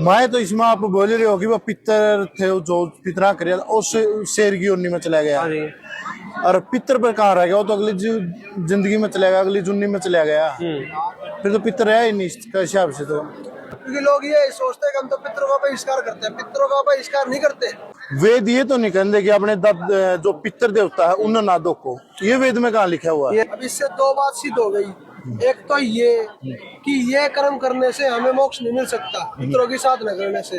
मैं तो इसमें आप बोल रहे हो कि वो पितर थे जो पितरा कर उस शेर की योनि में चला गया। हाँ जी। और पितर पर कहाँ रह गया, वो तो अगली जिंदगी में चला गया, अगली जुन्नी में चला गया। फिर तो पितर है ही नहीं इसका हिसाब से। तो क्योंकि लोग ये सोचते हैं कि हम तो पितरों का बहिष्कार करते हैं, पितरों का बहिष्कार नहीं करते। वेद ये तो नहीं कहते कि अपने जो पितर देवता है उन ना दो को, ये वेद में कहाँ लिखा हुआ है? अब इससे दो बात सिद्ध हो गई। एक तो ये कि ये कर्म करने से हमें मोक्ष नहीं मिल सकता, पितरों की साधना करने से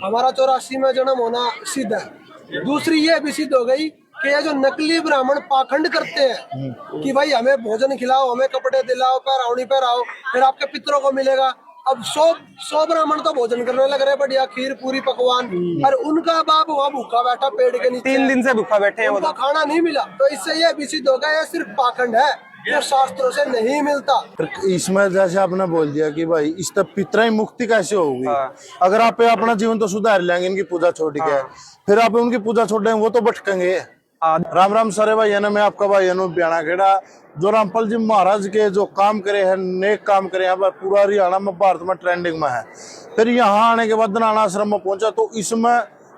हमारा 84 में जन्म होना सिद्ध है। दूसरी ये भी सिद्ध हो गई कि ये जो नकली ब्राह्मण पाखंड करते हैं कि भाई हमें भोजन खिलाओ, हमें कपड़े दिलाओ, पैरावनी पहराओ, फिर आपके पितरों को मिलेगा। अब 100 ब्राह्मण तो भोजन करने लग रहे, बढ़िया खीर पूरी पकवान, और उनका बाप वहाँ भूखा बैठा पेड़ के नीचे 3 दिन से भूखा बैठे हैं, उनको खाना नहीं मिला। तो इससे ये भी सिद्ध होगा ये सिर्फ पाखंड है, जो शास्त्रों से नहीं मिलता। इसमें जैसे आपने बोल दिया कि भाई इस तब पितरा ही मुक्ति कैसे होगी? अगर आप अपना जीवन तो सुधार लेंगे इनकी पूजा छोड़ के, फिर आप उनकी पूजा छोड़ देंगे वो तो भटकेंगे। राम राम सारे भाई है ना, मैं आपका भाई अनु ब्याणा खेड़ा, जो रामपाल जी महाराज के जो काम करे हैं, नेक काम करे हैं, पूरा हरियाणा में भारत में ट्रेंडिंग में है। फिर यहाँ आने के बाद दनाना आश्रम में पहुंचा तो इसमें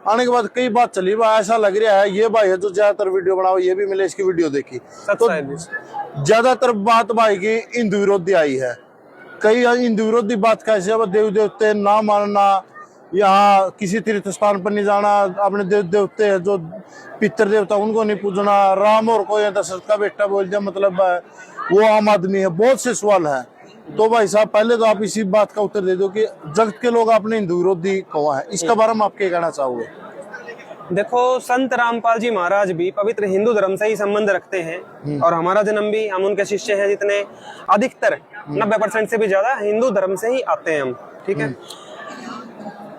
आने के बाद कई बात चली, ऐसा लग रहा है ये भाई है जो ज्यादातर वीडियो बनाओ, ये भी मैंने इसकी वीडियो देखी तो ज्यादातर बात भाई की हिंदू विरोधी आई है। कई हिंदू विरोधी बात कैसे है, देवी देवते ना मानना, यहाँ किसी तीर्थ स्थान पर नहीं जाना, अपने देव देवते है जो पितर देवता उनको नहीं पूजना, राम और कोई दशरथ का बेटा बोल दिया मतलब वो आम आदमी है। बहुत से सवाल है। तो भाई साहब पहले तो आप इसी बात का उत्तर दे दो कि जगत के लोग अपने हिंदू विरोधी कौन है, इसका बारे में आप क्या कहना चाहोगे? देखो, संत रामपाल जी महाराज भी पवित्र हिंदू धर्म से ही संबंध रखते हैं और हमारा जन्म भी, हम उनके शिष्य हैं, जितने अधिकतर 90% से भी ज्यादा हिंदू धर्म से ही आते हैं हम। ठीक है।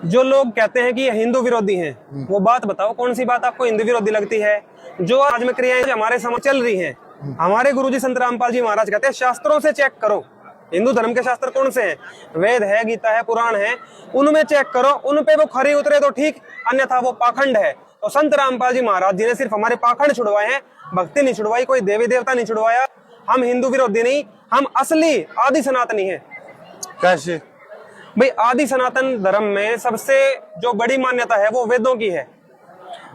जो लोग कहते हैं कि ये हिंदू विरोधी हैं, वो बात बताओ कौन सी बात आपको हिंदू विरोधी लगती है? जो आज में क्रियाएं हमारे समाज चल रही हैं, हमारे गुरुजी संत रामपाल जी महाराज कहते हैं शास्त्रों से चेक करो। हिंदू धर्म के शास्त्र कौन से हैं? वेद है, गीता है, पुराण है, उनमें चेक करो, उन पे वो खरी उतरे तो ठीक, अन्यथा वो पाखंड है। तो संत रामपाल जी महाराज जी ने सिर्फ हमारे पाखंड छुड़वाए हैं, भक्ति नहीं छुड़वाई, कोई देवी देवता नहीं छुड़वाया। हम हिंदू विरोधी नहीं, हम असली आदि सनातनी है। कैसे भाई? आदि सनातन धर्म में सबसे जो बड़ी मान्यता है वो वेदों की है,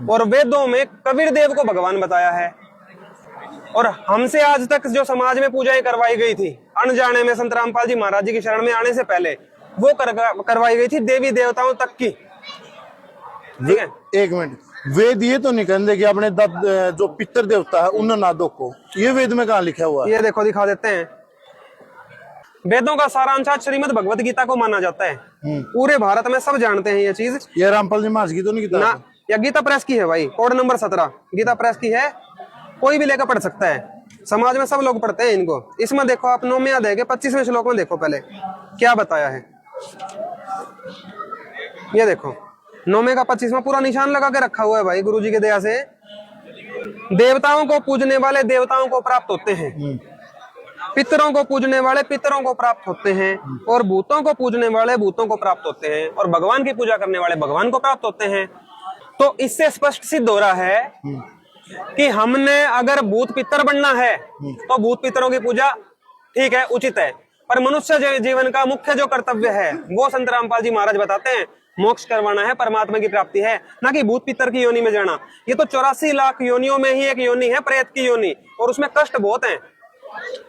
और वेदों में कबीर देव को भगवान बताया है। और हमसे आज तक जो समाज में पूजाएं करवाई गई थी अनजाने में, संत रामपाल जी महाराज जी की शरण में आने से पहले वो करवाई गई थी देवी देवताओं तक की। ठीक है। एक मिनट, वेद ये तो नहीं कहते कि अपने जो पितर देवता है उन ना दो को, ये वेद में कहाँ लिखा हुआ है? ये देखो, दिखा देते हैं। वेदों का सारांश श्रीमद् भगवत गीता को माना जाता है। पूरे भारत में सब जानते हैं ये चीज। ये रामपाल जी महाराज की तो नहीं ना, या गीता प्रेस की है भाई, कोड नंबर 17 गीता प्रेस की है, कोई भी लेकर पढ़ सकता है। समाज में सब लोग पढ़ते हैं इनको। इसमें देखो आप 9वें अध्याय के 25वें श्लोक में देखो पहले क्या बताया है। ये देखो 9वें का 25वां पूरा निशान लगा के रखा हुआ है भाई गुरुजी की दया से। देवताओं को पूजने वाले देवताओं को प्राप्त होते हैं, पितरों को पूजने वाले पितरों को प्राप्त होते हैं, और भूतों को पूजने वाले भूतों को प्राप्त होते हैं, और भगवान की पूजा करने वाले भगवान को प्राप्त होते हैं। तो इससे स्पष्ट सिद्ध हो रहा है कि हमने अगर भूत पितर बनना है तो भूत पितरों की पूजा ठीक है, उचित है, पर मनुष्य जीवन का मुख्य जो कर्तव्य है वो संत रामपाल जी महाराज बताते हैं मोक्ष करवाना है, परमात्मा की प्राप्ति है, ना कि भूत पितर की योनि में जाना। ये तो 84 लाख योनियों में ही एक योनि है प्रेत की योनि, और उसमें कष्ट बहुत है।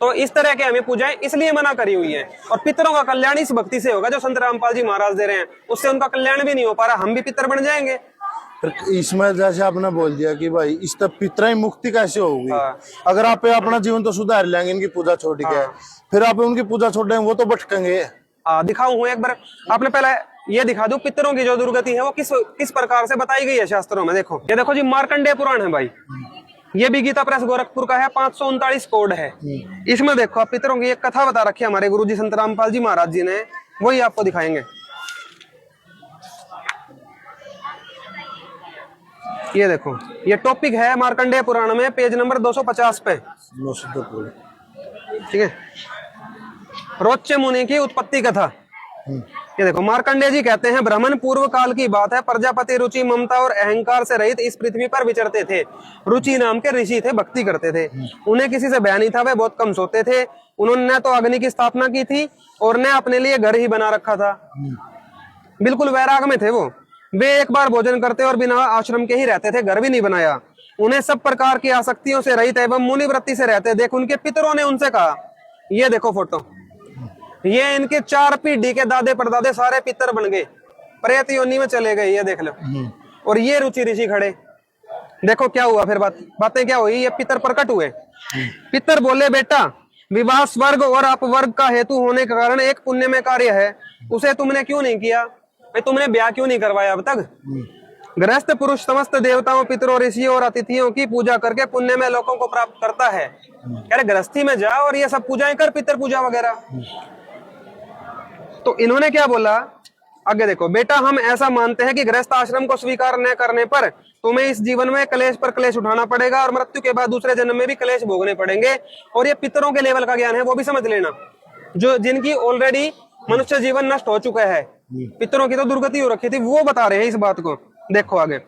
तो इस तरह के हमें पूजाएं इसलिए मना करी हुई है। और पितरों का कल्याण इस भक्ति से होगा जो संत रामपाल जी महाराज दे रहे हैं, उससे उनका कल्याण भी नहीं हो पा रहा, हम भी पितर बन जाएंगे। इसमें जैसे आपने बोल दिया कि भाई इस तब पितरा ही मुक्ति कैसे होगी? अगर आप अपना जीवन तो सुधार लेंगे इनकी पूजा छोड़ के, फिर आप उनकी पूजा छोड़ देंगे वो तो भटकेंगे। दिखाऊं एक बार, आपने पहले ये दिखा दूं पितरों की जो दुर्गति है वो किस प्रकार से बताई गई है शास्त्रों में। देखो, ये देखो जी, मार्कंडेय पुराण है भाई, ये भी गीता प्रेस गोरखपुर का है, 539 कोड है। इसमें देखो आप पितरों की एक कथा बता रखी है हमारे गुरुजी संत रामपाल जी महाराज जी ने, वही आपको दिखाएंगे। ये देखो, ये टॉपिक है मार्कंडेय पुराण में, पेज नंबर 250 पे। ठीक है। रोच्य मुनि की उत्पत्ति कथा। ये देखो, मार्कंडेय जी कहते हैं, ब्राह्मण पूर्व काल की बात है, प्रजापति रुचि ममता और अहंकार से रहित इस पृथ्वी पर विचरते थे। रुचि नाम के ऋषि थे, भक्ति करते थे, उन्हें किसी से भय नहीं था, वे बहुत कम सोते थे। उन्होंने तो अग्नि की स्थापना की थी और ने अपने लिए घर ही बना रखा था। बिल्कुल वैराग में थे वो। वे एक बार भोजन करते और बिना आश्रम के ही रहते थे, घर भी नहीं बनाया। उन्हें सब प्रकार की आसक्तियों से रहित एवं मुनिवृत्ति से रहते देख उनके पितरों ने उनसे कहा, ये देखो फोटो, ये इनके 4 पीढ़ी के दादे परदादे सारे पितर बन गए, प्रेत योनि में चले गए, ये देख लो। और ये रुचि ऋषि खड़े, देखो क्या हुआ फिर बातें क्या हुई, ये पितर प्रकट हुए। पितर बोले, बेटा विवाह स्वर्ग और अपवर्ग का हेतु होने के कारण एक पुण्य में कार्य है, उसे तुमने क्यों नहीं किया? भाई तुमने ब्याह क्यों नहीं करवाया अब तक? गृहस्थ पुरुष समस्त देवताओं, पितरों, ऋषियों और अतिथियों की पूजा करके पुण्य में लोगों को प्राप्त करता है। कह रहे गृहस्थी में जा और ये सब पूजाएं कर, पितर पूजा वगैरह। तो इन्होंने क्या बोला, आगे देखो, बेटा हम ऐसा मानते हैं कि गृहस्थ आश्रम को स्वीकार न करने पर तुम्हें इस जीवन में क्लेश पर क्लेश उठाना पड़ेगा और मृत्यु के बाद दूसरे जन्म में भी क्लेश भोगने पड़ेंगे। और ये पितरों के लेवल का ज्ञान है, वो भी समझ लेना, जो जिनकी ऑलरेडी मनुष्य जीवन नष्ट हो चुका है, पितरों की तो दुर्गति हो रखी थी, वो बता रहे हैं इस बात को। देखो आगे,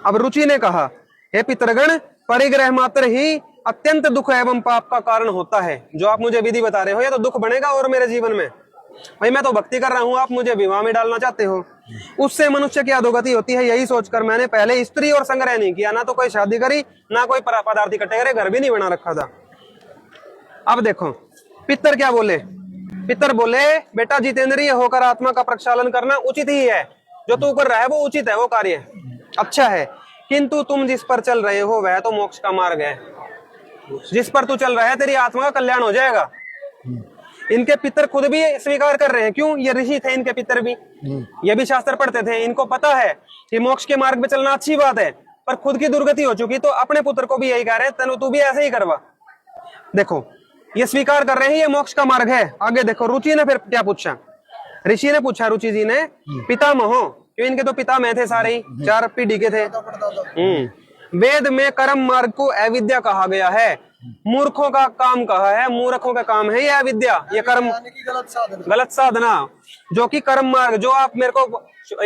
अब रुचि ने कहा, हे पितरगण, परिग्रह मात्र ही अत्यंत दुख एवं पाप का कारण होता है। जो आप मुझे विधि बता रहे हो, ये तो दुख बनेगा और मेरे जीवन में। भाई मैं तो भक्ति कर रहा हूँ, आप मुझे विवाह में डालना चाहते हो, उससे मनुष्य की अधोगति होती है। यही सोचकर मैंने पहले स्त्री और संग्रह नहीं किया, ना तो कोई शादी करी, ना कोई पदार्थ इकट्ठे करे, घर भी नहीं बना रखा था। अब देखो पितर क्या बोले, पितर बोले, बेटा जितेंद्रिय होकर आत्मा का प्रक्षालन करना उचित ही है, जो तू कर रहा है वो उचित है, वो कार्य अच्छा है, किंतु तुम जिस पर चल रहे हो वह तो मोक्ष का मार्ग है। जिस पर तू चल रहा है तेरी आत्मा का कल्याण हो जाएगा। इनके पितर खुद भी स्वीकार कर रहे हैं, क्यों? ये ऋषि थे, इनके पितर भी, ये भी शास्त्र पढ़ते थे, इनको पता है कि मोक्ष के मार्ग पे चलना अच्छी बात है, पर खुद की दुर्गति हो चुकी तो अपने पुत्र को भी यही कह रहे हैं, तनु तू भी ऐसे ही करवा। देखो ये स्वीकार कर रहे हैं, ये मोक्ष का मार्ग है। आगे देखो, रुचि ने फिर क्या पूछा, ऋषि ने पूछा, रुचि जी ने, पितामहो, क्यों इनके तो पिता में थे सारे ही, 4 पीढ़ी के थे। वेद में कर्म मार्ग को अविद्या कहा गया है, मूर्खों का काम कहा है, मूर्खों का काम है ये अविद्या, ये कर्म गलत साधना, जो कि कर्म मार्ग, जो आप मेरे को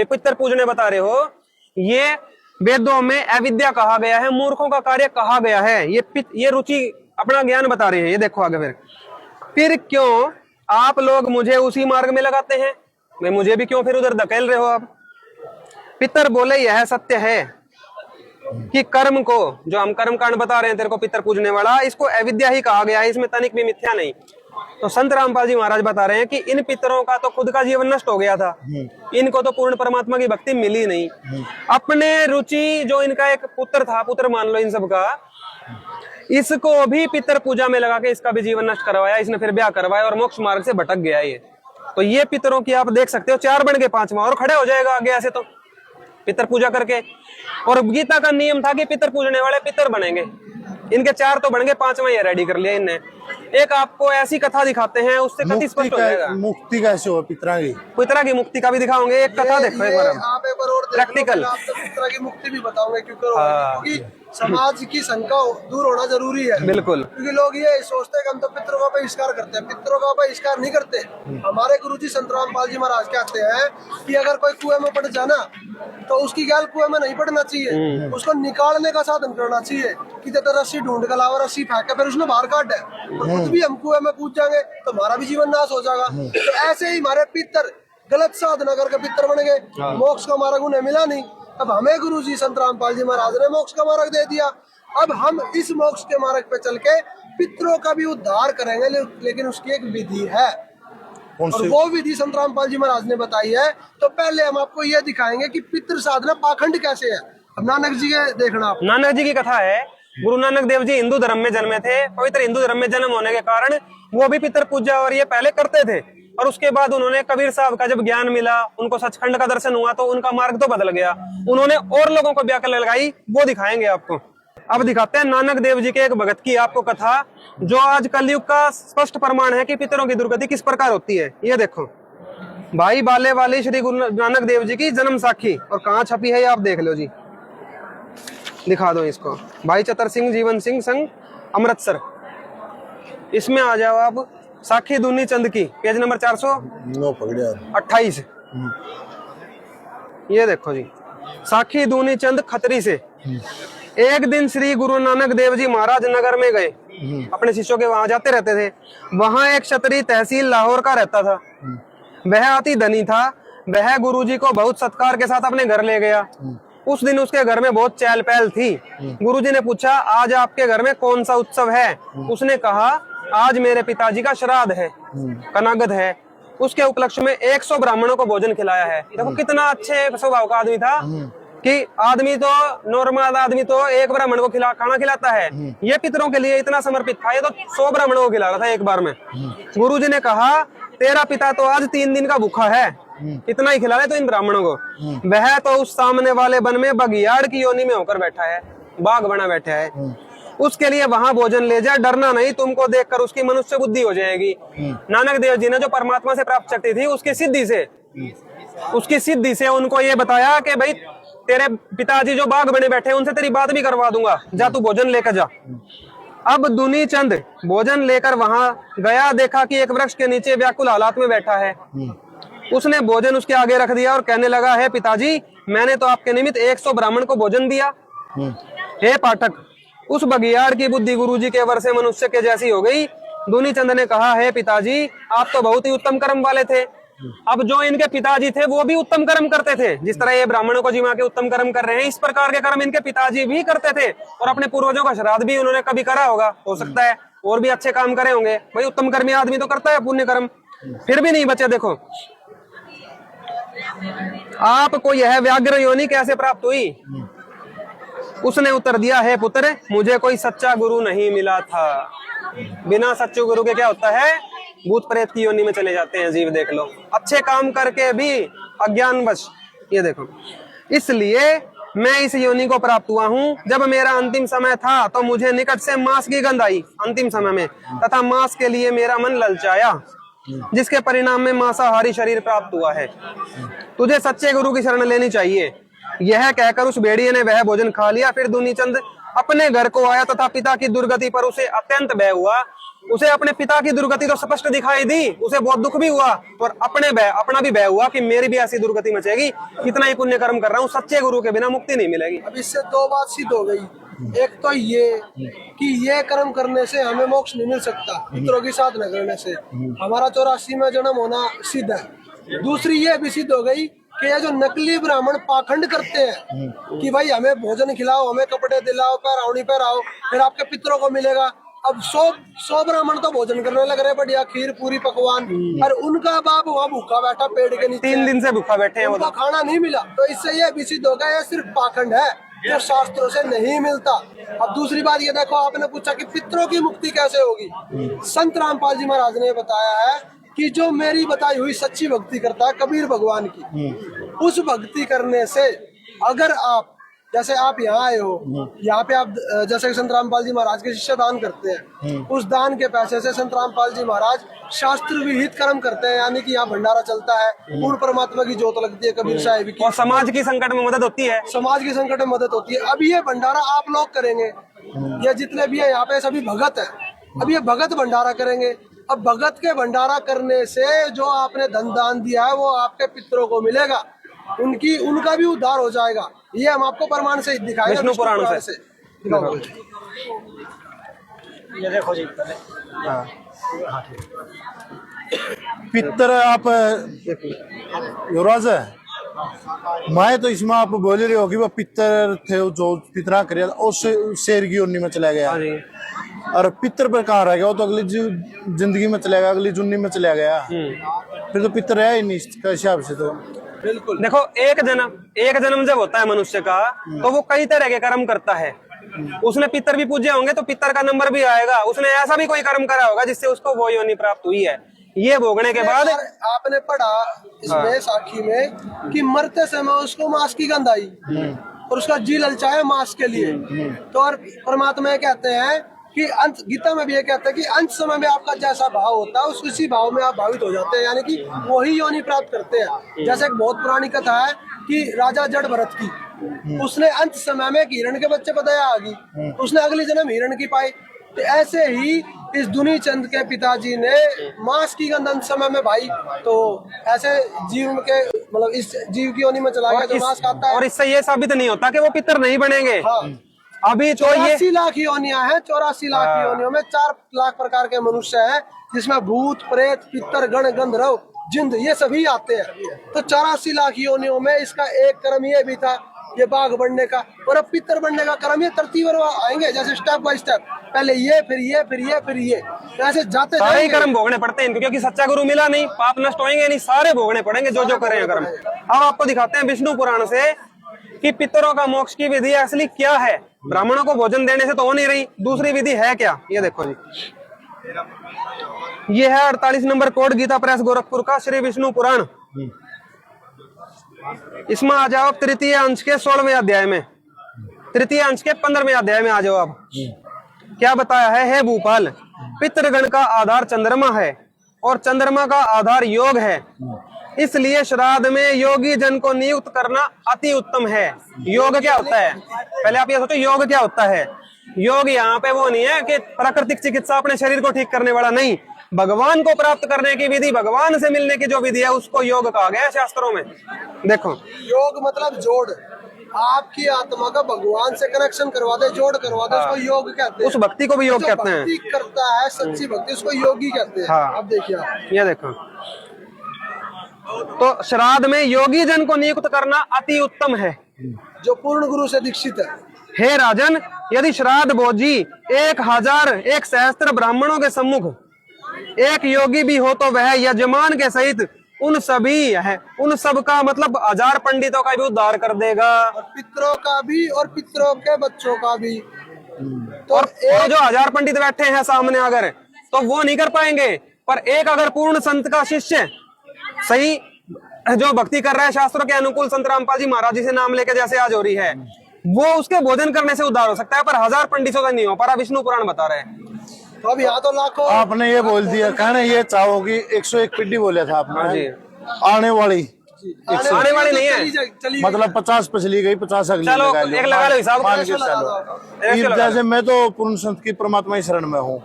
पितर पूजने बता रहे हो, ये वेदों में अविद्या कहा गया है, मूर्खों का कार्य कहा गया है। ये रुचि अपना ज्ञान बता रहे हैं। ये देखो आगे, फिर क्यों आप लोग मुझे उसी मार्ग में लगाते हैं, मैं मुझे भी क्यों फिर उधर धकेल रहे हो आप? पितर बोले, यह सत्य है कि कर्म को, जो हम कर्म कांड बता रहे हैं तेरे को पितर पूजने वाला, इसको अविद्या ही कहा गया है, इसमें तनिक भी मिथ्या नहीं। तो संत रामपाल जी महाराज बता रहे हैं कि इन पितरों का तो खुद का जीवन नष्ट हो गया था, इनको तो पूर्ण परमात्मा की भक्ति मिली नहीं। अपने रुचि, जो इनका एक पुत्र था, पुत्र मान लो इन सब का, इसको भी पितर पूजा में लगा के इसका भी जीवन नष्ट करवाया, इसने फिर ब्याह करवाया और मोक्ष मार्ग से भटक गया ये। तो ये पितरों की आप देख सकते हो, 4 बन गए, 5वां और खड़े हो जाएगा आगे ऐसे तो पितर पूजा करके। और गीता का नियम था कि पितर पूजने वाले पितर बनेंगे, इनके 4 तो बन गए, 5वां ये रेडी कर लिया इनने। एक आपको ऐसी कथा दिखाते हैं, उससे कति स्पष्ट हो जाएगा मुक्ति कैसे हो पितरा की, पितरा की मुक्ति का भी दिखाओगे। एक कथा देखो एक बार, आप एक बार और प्रैक्टिकल पितरा की मुक्ति भी बताओगे, क्योंकि समाज की शंका दूर होना जरूरी है। बिल्कुल, क्योंकि लोग ये सोचते हैं कि हम तो पितरों का बहिष्कार करते हैं, पितरों का बहिष्कार नहीं करते। हमारे गुरुजी संत रामपाल जी महाराज कहते हैं कि अगर कोई कुएं में पड़ जाना तो उसकी गैल कुएं में नहीं पड़ना चाहिए, उसको निकालने का साधन करना चाहिए, कि तो रस्सी ढूंढ के लाओ, रस्सी फेंक के फिर उसने बाहर काट है, तो खुद भी हम कुएं में कूद जाएंगे तो हमारा भी जीवन नाश हो जाएगा। तो ऐसे ही हमारे पितर गलत साधना करके पितर बन गए, मोक्ष का मार्ग उन्हें मिला नहीं। अब हमें गुरुजी संत रामपाल जी महाराज ने मोक्ष का मार्ग दे दिया, अब हम इस मोक्ष के मार्ग पे चल के पितरों का भी उद्धार करेंगे, लेकिन उसकी एक विधि है, और वो विधि संत रामपाल जी महाराज ने बताई है। तो पहले हम आपको ये दिखाएंगे कि पितृ साधना पाखंड कैसे है। अब नानक जी के देखना, आप नानक जी की कथा है। गुरु नानक देव जी हिंदू धर्म में जन्मे थे, पवित्र हिंदू धर्म में जन्म होने के कारण वो भी पितर पूजा और ये पहले करते थे, और उसके बाद उन्होंने कबीर साहब का जब ज्ञान मिला, उनको सचखंड का दर्शन हुआ, तो उनका मार्ग तो बदल गया, उन्होंने और लोगों को व्याकल लगाई, वो दिखाएंगे आपको। अब दिखाते हैं नानक देव जी के एक भगत की आपको कथा, जो आज कलयुग का स्पष्ट प्रमाण है कि पितरों की दुर्गति किस प्रकार होती है। ये देखो, भाई बाले वाली श्री गुरु नानक देव जी की जन्म साखी, और कहाँ छपी है ये आप देख लो जी, दिखा दो इसको। भाई चतर सिंह जीवन सिंह संघ अमृतसर, इसमें आ जाओ आप, साखी दूनी चंद की, पेज नंबर 428। ये देखो जी, साखी दूनी चंद खतरी से। एक दिन श्री गुरु नानक देव जी महाराज नगर में गए, अपने शिष्यों के वहां जाते रहते थे। वहां एक क्षत्रिय तहसील लाहौर का रहता था, वह अति धनी था, वह गुरुजी को बहुत सत्कार के साथ अपने घर ले गया। उस दिन उसके घर में बहुत चहल पहल थी। गुरुजी ने पूछा, आज आपके घर में कौन सा उत्सव है? उसने कहा, आज मेरे पिताजी का श्राद्ध है, कनागद है। उसके उपलक्ष्य में 100 ब्राह्मणों को भोजन खिलाया है। देखो कितना अच्छे स्वभाव का आदमी था कि आदमी तो नॉर्मल आदमी तो एक ब्राह्मण को खाना खिलाता है, ये पितरों के लिए इतना समर्पित था, ये तो 100 ब्राह्मणों को खिला रहा था एक बार में। गुरुजी ने कहा, तेरा पिता तो आज 3 दिन का भूखा है, इतना ही खिला रहे तो इन ब्राह्मणों को। वह तो उस सामने वाले वन में बगियाड़ की योनि में होकर बैठा है, बाग बना बैठा है। उसके लिए वहां भोजन ले जा, डरना नहीं, तुमको देखकर उसकी मनुष्य बुद्धि हो जाएगी। नानक देव जी ने जो परमात्मा से प्राप्त शक्ति थी, उसकी सिद्धि से उनको ये बताया कि भाई तेरे पिताजी जो बाग बने बैठे हैं, उनसे तेरी बात भी करवा दूंगा, जा तू भोजन लेकर जा। अब दुनी चंद भोजन लेकर वहां गया, देखा कि एक वृक्ष के नीचे व्याकुल हालात में बैठा है। उसने भोजन उसके आगे रख दिया और कहने लगा, है पिताजी, मैंने तो आपके निमित्त 100 ब्राह्मण को भोजन दिया। हे पाठक, उस बगियाड़ की बुद्धि गुरुजी के वर से मनुष्य के जैसी हो गई। दुनी चंद ने कहा, है पिताजी, आप तो बहुत ही उत्तम कर्म वाले थे। अब जो इनके पिताजी थे वो भी उत्तम कर्म करते थे, जिस तरह ये ब्राह्मणों को जिमा के उत्तम कर्म कर रहे हैं, इस प्रकार के कर्म इनके पिताजी भी करते थे। और अपने पूर्वजों का श्राद्ध भी उन्होंने कभी करा होगा, हो सकता है और भी अच्छे काम करे होंगे। भाई उत्तम कर्मी आदमी तो करता है पुण्य कर्म, फिर भी नहीं बचे। देखो आपको यह व्याघ्र योनि कैसे प्राप्त हुई? उसने उत्तर दिया, है पुत्र, मुझे कोई सच्चा गुरु नहीं मिला था। बिना सच्चे गुरु के क्या होता है? भूत प्रेत की योनि में चले जाते हैं जीव। देख लो, अच्छे काम करके भी अज्ञानवश, ये देखो। इसलिए मैं इस योनि को प्राप्त हुआ हूँ। जब मेरा अंतिम समय था तो मुझे निकट से मांस की गंध आई अंतिम समय में, तथा मांस के लिए मेरा मन ललचाया, जिसके परिणाम में मांसाहारी शरीर प्राप्त हुआ है। तुझे सच्चे गुरु की शरण लेनी चाहिए। यह कहकर उस भेड़िए ने वह भोजन खा लिया। फिर दुनीचंद अपने घर को आया तथा पिता की दुर्गति पर उसे अत्यंत भय हुआ। उसे अपने पिता की दुर्गति तो स्पष्ट दिखाई दी, उसे बहुत दुख भी हुआ और अपना भी भय हुआ कि मेरी भी ऐसी दुर्गति मचेगी। कितना ही पुण्य कर्म कर रहा हूँ, सच्चे गुरु के बिना मुक्ति नहीं मिलेगी। अब इससे 2 बात सिद्ध हो गई। एक तो ये कि ये कर्म करने से हमें मोक्ष नहीं मिल सकता, पितरों की साधना करने से हमारा 84 में जन्म होना सिद्ध है। दूसरी ये भी सिद्ध हो गई कि ये जो नकली ब्राह्मण पाखंड करते हैं कि भाई हमें भोजन खिलाओ, हमें कपड़े दिलाओ, पैरावनी पहराओ, फिर आपके पितरों को मिलेगा। अब 100 ब्राह्मण तो भोजन करने लग रहे, बढ़िया खीर पूरी पकवान, और उनका बाप वहाँ भूखा बैठा पेड़ के नीचे, 3 दिन से भूखा बैठे हैं, उनको खाना नहीं मिला। तो इससे ये भी सिद्ध होगा ये सिर्फ पाखंड है, जो शास्त्रों से नहीं मिलता। अब दूसरी बात ये देखो, आपने पूछा कि पितरों की मुक्ति कैसे होगी। संत रामपाल जी महाराज ने बताया है कि जो मेरी बताई हुई सच्ची भक्ति करता है कबीर भगवान की, उस भक्ति करने से अगर आप, जैसे आप यहाँ आए हो, यहाँ पे आप जैसे संत रामपाल जी महाराज के शिष्य दान करते हैं, उस दान के पैसे से संत रामपाल जी महाराज शास्त्र विहित कर्म करते हैं, यानी कि यहाँ भंडारा चलता है, पूर्ण परमात्मा की जोत लगती है कबीर साहिब की, और समाज की संकट में मदद होती है। समाज की संकट में मदद होती है। अब ये भंडारा आप लोग करेंगे, ये जितने भी है यहाँ पे सभी भगत है, अब ये भगत भंडारा करेंगे। अब भगत के भंडारा करने से जो आपने धन दान दिया है वो आपके पितरों को मिलेगा, उनका भी उद्धार हो जाएगा। ये हम आपको प्रमाण से दिखाएंगे, विष्णु पुराण से। ये देखो जी, पितर आप युवराज है, मैं तो इसमें आप बोल रहे हो कि वो पितर थे जो पितरा कर शेर की योनि में चला गया, और पितर पर कहाँ रह गया? वो तो अगली जिंदगी में चला गया, अगली जुन्नी में चला गया, फिर तो पितर है ही नहीं इसका हिसाब से। तो बिल्कुल देखो, एक जन्म जब होता है मनुष्य का तो वो कई तरह के कर्म करता है। उसने पितर भी पूजे होंगे तो पितर का नंबर भी आएगा, उसने ऐसा भी कोई कर्म करा होगा जिससे उसको वो योनि प्राप्त हुई है। ये भोगने के बाद आपने पढ़ा इसमें साखी में कि मरते समय उसको मांस की गंध आई और उसका जी ललचाया मांस के लिए। तो और परमात्मा ये कहते हैं कि अंत, गीता में भी ये कहता है कि अंत समय में आपका जैसा भाव होता है उसी भाव में आप भावित हो जाते हैं, यानी कि वही योनि प्राप्त करते हैं। जैसे एक बहुत पुरानी कथा है कि राजा जड़ भरत की, उसने अंत समय में हिरण के बच्चे पता आ गई, उसने अगली जन्म हिरण की पाई। तो ऐसे ही इस दुनी चंद के पिताजी ने मांस की गंध अंत समय में भाई, तो ऐसे जीव के मतलब इस जीव की योनि में चला गया जो मांस खाता है। और इससे ये साबित नहीं होता कि वो पितर नहीं बनेंगे। अभी तो 84 लाख योनियां हैं, 84 लाख योनियों में 4 लाख प्रकार के मनुष्य हैं, जिसमें भूत प्रेत पितर गण गंधर्व जिंद, ये सभी आते हैं। तो 84 लाख योनियों में इसका एक कर्म ये भी था, ये बाघ बनने का, और अब पितर बनने का कर्म ये तरतीब आएंगे, जैसे स्टेप बाय स्टेप, पहले ये, फिर ये, फिर ये, फिर ये, ऐसे जाते सारे ही जाएंगे। कर्म भोगने पड़ते हैं इनको, क्योंकि सच्चा गुरु मिला नहीं, पाप नष्ट होंगे नहीं, सारे भोगने पड़ेंगे जो जो करें कर्म। अब आपको दिखाते हैं विष्णु पुराण से कि पितरों का मोक्ष की विधि असली क्या है। ब्राह्मणों को भोजन देने से तो हो नहीं रही, दूसरी विधि है क्या, ये देखो जी। ये है 48 नंबर कोड, गीता प्रेस गोरखपुर का श्री विष्णु पुराण। इसमें आ जाओ तृतीय अंश के 16वें अध्याय में, तृतीय अंश के 15वें अध्याय में आ जाओ। अब क्या बताया है, हे भूपाल, पितृगण का आधार चंद्रमा है और चंद्रमा का आधार योग है, इसलिए श्राद्ध में योगी जन को नियुक्त करना अति उत्तम है। योग क्या होता है, पहले आप ये सोचो योग क्या होता है। योग यहाँ पे वो नहीं है कि प्राकृतिक चिकित्सा अपने शरीर को ठीक करने वाला, नहीं, भगवान को प्राप्त करने की विधि, भगवान से मिलने की जो विधि है उसको योग कहा गया है शास्त्रों में। देखो योग मतलब जोड़, आपकी आत्मा का भगवान से कनेक्शन करवा दे, जोड़ करवा दे, उसको योग कहते हैं। उस भक्ति को भी योग जो कहते हैं। भक्ति करता है सच्ची भक्ति, उसको योगी कहते हैं। हाँ। अब देखिए आप, ये देखो, तो श्राद्ध में योगी जन को नियुक्त करना अति उत्तम है, जो पूर्ण गुरु से दीक्षित है। हे राजन, यदि श्राद्ध भोजी 1 सहस्त्र ब्राह्मणों के सम्मुख एक योगी भी हो तो वह यजमान के सहित उन सभी है, उन सब का मतलब 1000 पंडितों का भी उद्धार कर देगा, और पितरों का भी और पितरों के बच्चों का भी। तो और जो 1000 पंडित बैठे हैं सामने अगर, तो वो नहीं कर पाएंगे, पर एक अगर पूर्ण संत का शिष्य सही जो भक्ति कर रहा है शास्त्रों के अनुकूल, संत रामपाल जी महाराज जी से नाम लेके जैसे आज हो रही है, वो उसके भोजन करने से उद्धार हो सकता है, पर 1000 पंडितों का नहीं हो पा रहा, विष्णु पुराण बता रहे हैं। तो अब यहाँ तो लाखों। आपने ये बोल दिया, कहना ये चाहोगी 101 पीढ़ी बोला था हाँ जी। आपने, आने वाली आने वाली नहीं है, चली मतलब 50 पिछली गई, 50 अगली चलो लगा लो। एक लगा लो हिसाब, मान के लगा चलो। दो। एक लगा जैसे मैं तो पूर्ण संत की परमात्मा ही शरण में हूँ,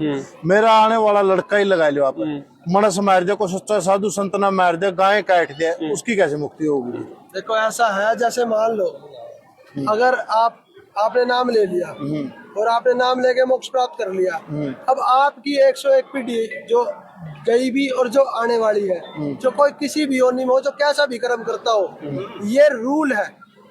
मेरा आने वाला लड़का ही लगा लो आप, मनस मार दिया, को सच्चा साधु संत ना मार दिया, गाय काट दिया, उसकी कैसे मुक्ति होगी। देखो ऐसा है, जैसे मान लो अगर आपने नाम ले लिया और आपने नाम लेके मोक्ष प्राप्त कर लिया, अब आपकी 101 पीढ़ी जो गई भी और जो आने वाली है, जो कोई किसी भी योनि में हो, जो कैसा भी कर्म करता हो, ये रूल है।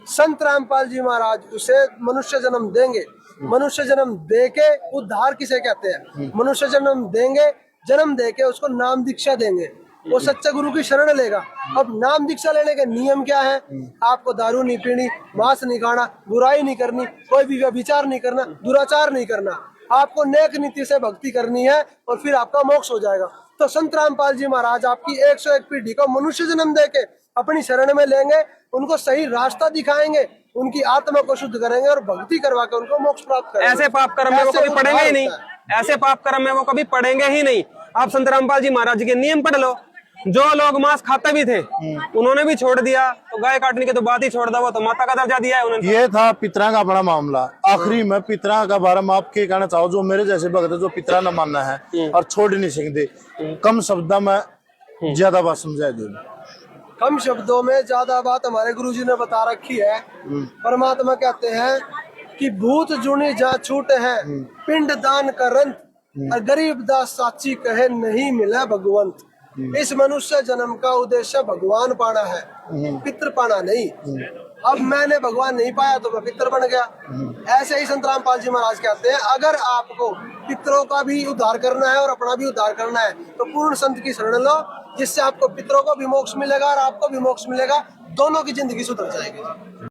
संत रामपाल जी महाराज उसे मनुष्य जन्म देंगे, मनुष्य जन्म देके उद्धार किसे कहते हैं, मनुष्य जन्म देंगे, जन्म देके उसको नाम दीक्षा देंगे, वो सच्चे गुरु की शरण लेगा। अब नाम दीक्षा लेने के नियम क्या है, आपको दारू नहीं पीनी, मांस नहीं खाना, बुराई नहीं करनी, कोई भी व्यभिचार नहीं करना, दुराचार नहीं करना, आपको नेक नीति से भक्ति करनी है और फिर आपका मोक्ष हो जाएगा। तो संत रामपाल जी महाराज आपकी 101 पीढ़ी को मनुष्य जन्म देके अपनी शरण में लेंगे, उनको सही रास्ता दिखाएंगे, उनकी आत्मा को शुद्ध करेंगे और भक्ति करवा कर उनको मोक्ष प्राप्त करेंगे। ऐसे पाप कर्म में वो कभी पढ़ेंगे ही नहीं, ऐसे पाप कर्म में वो कभी पढ़ेंगे ही नहीं। आप संत रामपाल जी महाराज के नियम पढ़ लो, जो लोग मांस खाते भी थे उन्होंने भी छोड़ दिया, तो गाय काटने की तो बात ही छोड़ दो, वो तो माता का दर्जा दिया है उन्होंने। ये था पितरा का बड़ा मामला। आखिरी में पितरा का बारे में आप क्या कहना चाहो, जो मेरे जैसे भक्त है जो पितरा न मानना है और छोड़ नहीं सकते, कम शब्दों में ज्यादा बात समझा दो। कम शब्दों में ज्यादा बात हमारे गुरुजी ने बता रखी है। परमात्मा कहते हैं कि भूत जुनी जा छूट है, पिंड दान करंत, और गरीब दास साची कहे नहीं मिला भगवंत। इस मनुष्य जन्म का उद्देश्य भगवान पाना है, पितृ पाना नहीं। अब मैंने भगवान नहीं पाया तो मैं पितर बन गया। ऐसे ही संत रामपाल जी महाराज कहते हैं, अगर आपको पितरों का भी उद्धार करना है और अपना भी उद्धार करना है तो पूर्ण संत की शरण लो, जिससे आपको पितरों को भी मोक्ष मिलेगा और आपको भी मोक्ष मिलेगा, दोनों की जिंदगी सुधर जाएगी।